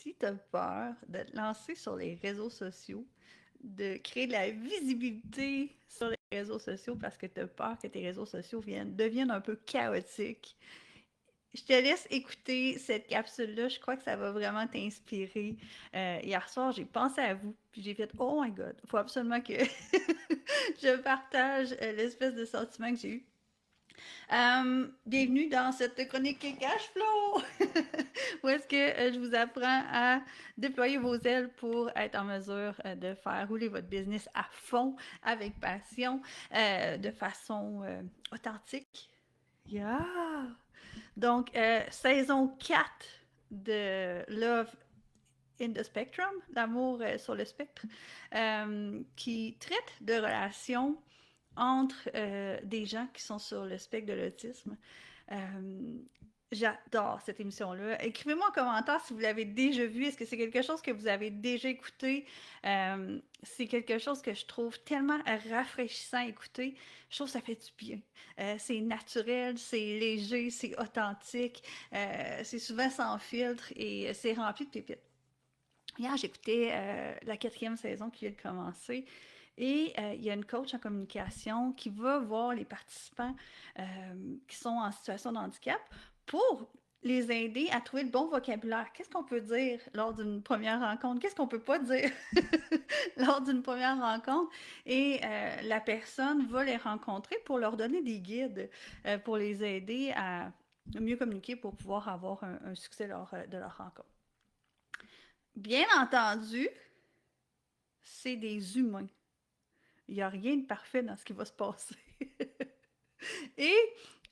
si tu as peur de te lancer sur les réseaux sociaux, de créer de la visibilité sur les réseaux sociaux parce que tu as peur que tes réseaux sociaux deviennent un peu chaotiques, je te laisse écouter cette capsule-là. Je crois que ça va vraiment t'inspirer. Hier soir, j'ai pensé à vous, puis j'ai fait Oh my God, il faut absolument que je partage l'espèce de sentiment que j'ai eu. Bienvenue dans cette chronique Cash Flow, où est-ce que je vous apprends à déployer vos ailes pour être en mesure de faire rouler votre business à fond, avec passion, de façon authentique. Yeah! Donc, saison 4 de Love in the Spectrum, l'amour sur le spectre, qui traite de relations entre des gens qui sont sur le spectre de l'autisme. Euh, J'adore cette émission-là. Écrivez-moi en commentaire si vous l'avez déjà vu. Est-ce que c'est quelque chose que vous avez déjà écouté? C'est quelque chose que je trouve tellement rafraîchissant à écouter. Je trouve que ça fait du bien. C'est naturel, c'est léger, c'est authentique. C'est souvent sans filtre et c'est rempli de pépites. Hier, j'écoutais la quatrième saison qui vient de commencer. Et il y a une coach en communication qui va voir les participants qui sont en situation de handicap pour les aider à trouver le bon vocabulaire. Qu'est-ce qu'on peut dire lors d'une première rencontre? Qu'est-ce qu'on peut pas dire lors d'une première rencontre? Et la personne va les rencontrer pour leur donner des guides, pour les aider à mieux communiquer pour pouvoir avoir un succès de leur rencontre. Bien entendu, c'est des humains. Il n'y a rien de parfait dans ce qui va se passer. Et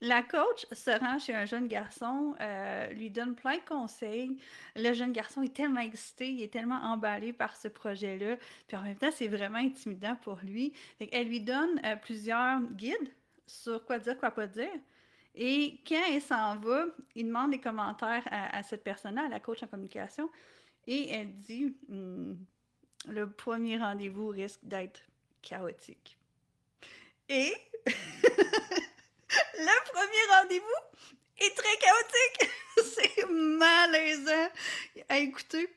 la coach se rend chez un jeune garçon, lui donne plein de conseils. Le jeune garçon est tellement excité, il est tellement emballé par ce projet-là. Puis en même temps, c'est vraiment intimidant pour lui. Elle lui donne plusieurs guides sur quoi dire, quoi pas dire. Et quand elle s'en va, il demande des commentaires à cette personne-là, à la coach en communication. Et elle dit le premier rendez-vous risque d'être chaotique. Et le premier rendez-vous est très chaotique. C'est malaisant à écouter.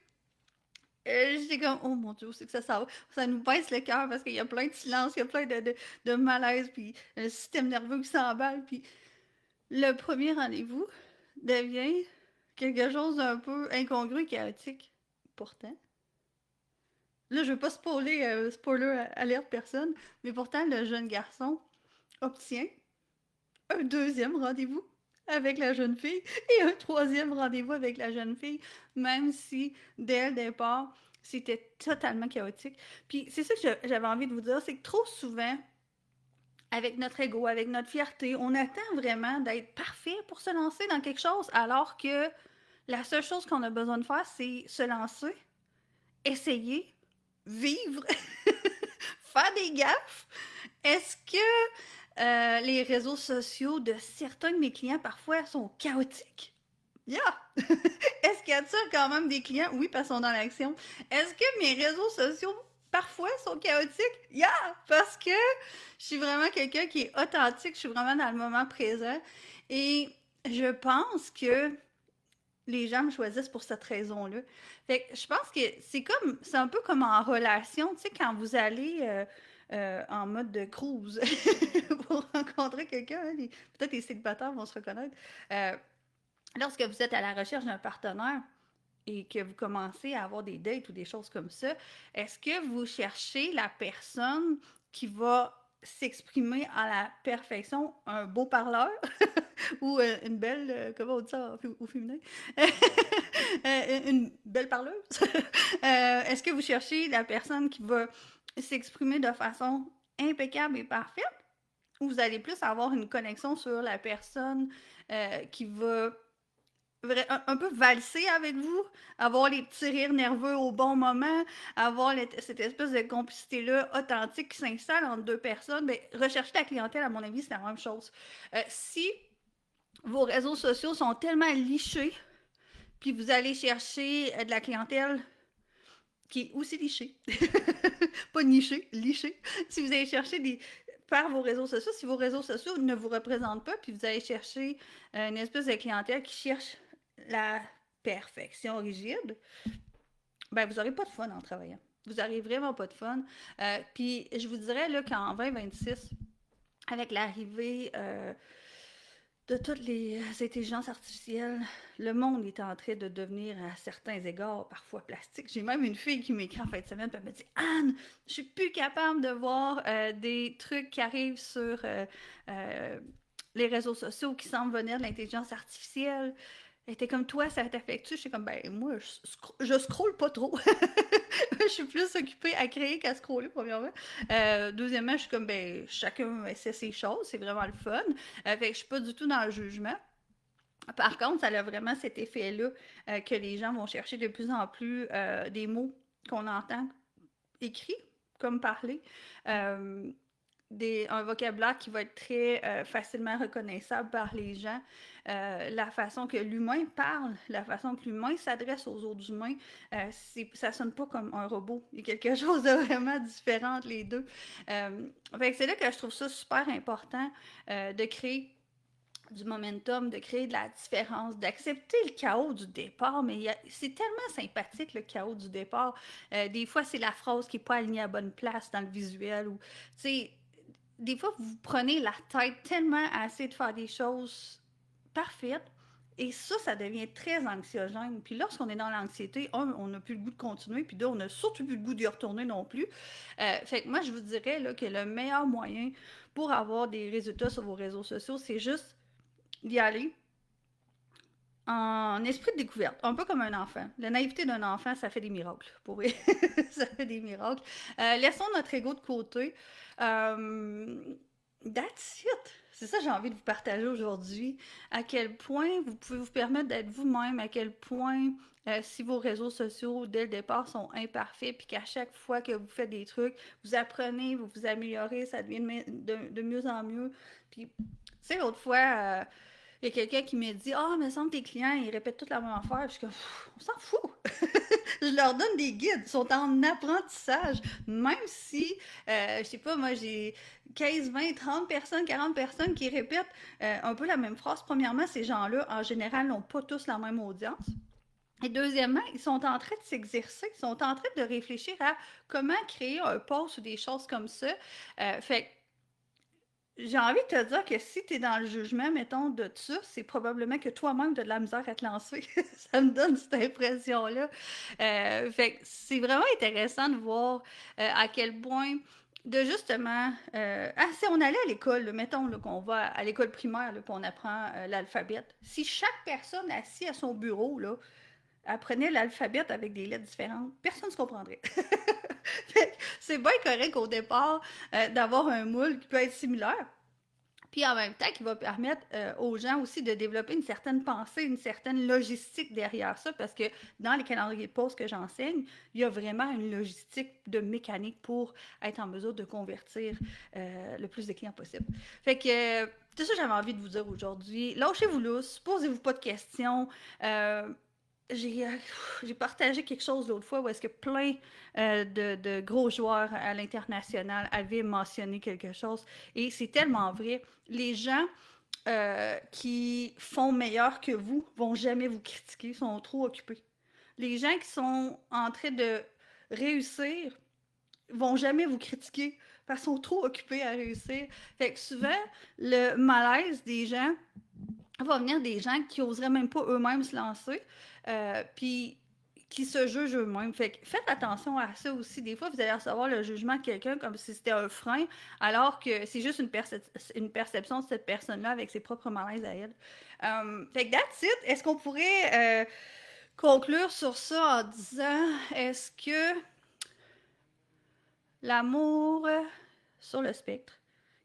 J'étais comme, oh mon Dieu, c'est que ça va. Ça nous baisse le cœur parce qu'il y a plein de silence, il y a plein de malaise, puis le système nerveux qui s'emballe. Puis le premier rendez-vous devient quelque chose d'un peu incongru et chaotique. Pourtant, là, je veux pas spoiler alerte personne, mais pourtant, le jeune garçon obtient un deuxième rendez-vous avec la jeune fille et un troisième rendez-vous avec la jeune fille, même si dès le départ, c'était totalement chaotique. Puis c'est ça que j'avais envie de vous dire, c'est que trop souvent, avec notre ego, avec notre fierté, on attend vraiment d'être parfait pour se lancer dans quelque chose, alors que la seule chose qu'on a besoin de faire, c'est se lancer, essayer, vivre, faire des gaffes. Est-ce que les réseaux sociaux de certains de mes clients parfois sont chaotiques? Yeah! Est-ce qu'il y a de ça quand même des clients? Oui, parce qu'on est dans l'action. Est-ce que mes réseaux sociaux parfois sont chaotiques? Yeah! Parce que je suis vraiment quelqu'un qui est authentique, je suis vraiment dans le moment présent. Et je pense que les gens me choisissent pour cette raison-là. Fait que je pense que c'est un peu comme en relation, tu sais, quand vous allez en mode de cruise pour rencontrer quelqu'un, hein, peut-être les célibataires vont se reconnaître. Euh, Lorsque vous êtes à la recherche d'un partenaire et que vous commencez à avoir des dates ou des choses comme ça, est-ce que vous cherchez la personne qui va s'exprimer à la perfection, un beau parleur ou une belle, comment on dit ça au féminin? Une belle parleuse? Est-ce que vous cherchez la personne qui va s'exprimer de façon impeccable et parfaite? Ou vous allez plus avoir une connexion sur la personne qui va un peu valser avec vous, avoir les petits rires nerveux au bon moment, avoir cette espèce de complicité-là authentique qui s'installe entre deux personnes, mais rechercher la clientèle, à mon avis, c'est la même chose. Si vos réseaux sociaux sont tellement lichés, puis vous allez chercher de la clientèle qui est aussi lichée, pas nichée, lichée, si vous allez chercher par vos réseaux sociaux, si vos réseaux sociaux ne vous représentent pas, puis vous allez chercher une espèce de clientèle qui cherche la perfection rigide, ben vous n'aurez pas de fun en travaillant. Vous n'aurez vraiment pas de fun. Puis je vous dirais là, qu'en 2026, avec l'arrivée de toutes les intelligences artificielles, le monde est en train de devenir à certains égards parfois plastique. J'ai même une fille qui m'écrit en fin de semaine, puis elle me dit Anne, je suis plus capable de voir des trucs qui arrivent sur euh, les réseaux sociaux qui semblent venir de l'intelligence artificielle. Elle était comme toi, ça t'affecte-tu? Je suis comme, ben moi, je scrolle pas trop. Je suis plus occupée à créer qu'à scroller, premièrement. Deuxièmement, je suis comme, ben, chacun essaie ses choses, c'est vraiment le fun. Fait que je suis pas du tout dans le jugement. Par contre, ça a vraiment cet effet-là que les gens vont chercher de plus en plus des mots qu'on entend écrits comme parlés. Euh, un vocabulaire qui va être très facilement reconnaissable par les gens, la façon que l'humain parle, la façon que l'humain s'adresse aux autres humains, ça sonne pas comme un robot. Il y a quelque chose de vraiment différent entre les deux. Fait que c'est là que je trouve ça super important de créer du momentum, de créer de la différence, d'accepter le chaos du départ, mais c'est tellement sympathique le chaos du départ. Des fois, c'est la phrase qui n'est pas alignée à bonne place dans le visuel, ou, tu sais, des fois, vous prenez la tête tellement à essayer de faire des choses parfaites, et ça devient très anxiogène. Puis lorsqu'on est dans l'anxiété, on n'a plus le goût de continuer, puis deux, on n'a surtout plus le goût d'y retourner non plus. Fait que moi, je vous dirais là, que le meilleur moyen pour avoir des résultats sur vos réseaux sociaux, c'est juste d'y aller en esprit de découverte, un peu comme un enfant. La naïveté d'un enfant, ça fait des miracles, pour vrai. Ça fait des miracles. Laissons notre ego de côté. Euh, that's it. C'est ça que j'ai envie de vous partager aujourd'hui. À quel point vous pouvez vous permettre d'être vous-même, à quel point si vos réseaux sociaux, dès le départ, sont imparfaits, puis qu'à chaque fois que vous faites des trucs, vous apprenez, vous vous améliorez, ça devient de mieux en mieux. Puis, tu sais, l'autre fois, il y a quelqu'un qui me dit Ah, oh, mais semble tes clients, ils répètent toute la même affaire. Puis je suis comme On s'en fout. Je leur donne des guides. Ils sont en apprentissage. Même si, je sais pas, moi, j'ai 15, 20, 30 personnes, 40 personnes qui répètent un peu la même phrase. Premièrement, ces gens-là, en général, n'ont pas tous la même audience. Et deuxièmement, ils sont en train de s'exercer, ils sont en train de réfléchir à comment créer un post ou des choses comme ça. Fait j'ai envie de te dire que si tu es dans le jugement, mettons, de ça, c'est probablement que toi-même, tu as de la misère à te lancer. Ça me donne cette impression-là. Fait que c'est vraiment intéressant de voir à quel point de justement... si on allait à l'école, là, mettons qu'on va à l'école primaire, puis on apprend l'alphabet, si chaque personne assise à son bureau, là, apprenait l'alphabet avec des lettres différentes, personne ne se comprendrait. C'est bien correct au départ d'avoir un moule qui peut être similaire. Puis en même temps, qui va permettre aux gens aussi de développer une certaine pensée, une certaine logistique derrière ça, parce que dans les calendriers de pause que j'enseigne, il y a vraiment une logistique de mécanique pour être en mesure de convertir le plus de clients possible. Fait que c'est ça que j'avais envie de vous dire aujourd'hui. Lâchez-vous lousse, posez-vous pas de questions. J'ai partagé quelque chose l'autre fois où est-ce que plein de gros joueurs à l'international avaient mentionné quelque chose. Et c'est tellement vrai. Les gens qui font meilleur que vous vont jamais vous critiquer, sont trop occupés. Les gens qui sont en train de réussir vont jamais vous critiquer parce qu'ils sont trop occupés à réussir. Fait que souvent, le malaise des gens va venir des gens qui oseraient même pas eux-mêmes se lancer, puis qui se jugent eux-mêmes. Fait que faites attention à ça aussi. Des fois, vous allez recevoir le jugement de quelqu'un comme si c'était un frein, alors que c'est juste une perception de cette personne-là avec ses propres malaises à elle. Fait que that's it. Est-ce qu'on pourrait conclure sur ça en disant, est-ce que l'amour sur le spectre,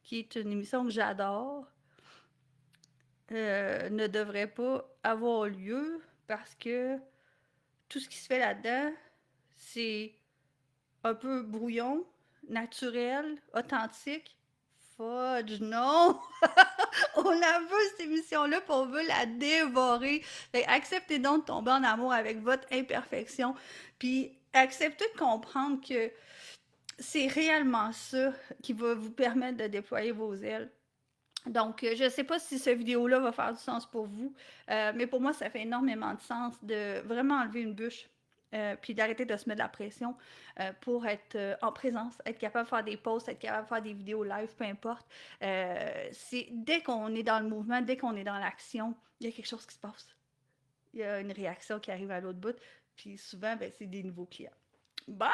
qui est une émission que j'adore, ne devrait pas avoir lieu parce que tout ce qui se fait là-dedans, c'est un peu brouillon, naturel, authentique. Fudge, non! On la veut, cette émission-là, puis on veut la dévorer. Fait acceptez donc de tomber en amour avec votre imperfection, puis acceptez de comprendre que c'est réellement ça qui va vous permettre de déployer vos ailes. Donc, je ne sais pas si cette vidéo-là va faire du sens pour vous, mais pour moi, ça fait énormément de sens de vraiment enlever une bûche, puis d'arrêter de se mettre de la pression pour être en présence, être capable de faire des posts, être capable de faire des vidéos live, peu importe. C'est dès qu'on est dans le mouvement, dès qu'on est dans l'action, il y a quelque chose qui se passe. Il y a une réaction qui arrive à l'autre bout, puis souvent, ben, c'est des nouveaux clients. Bye!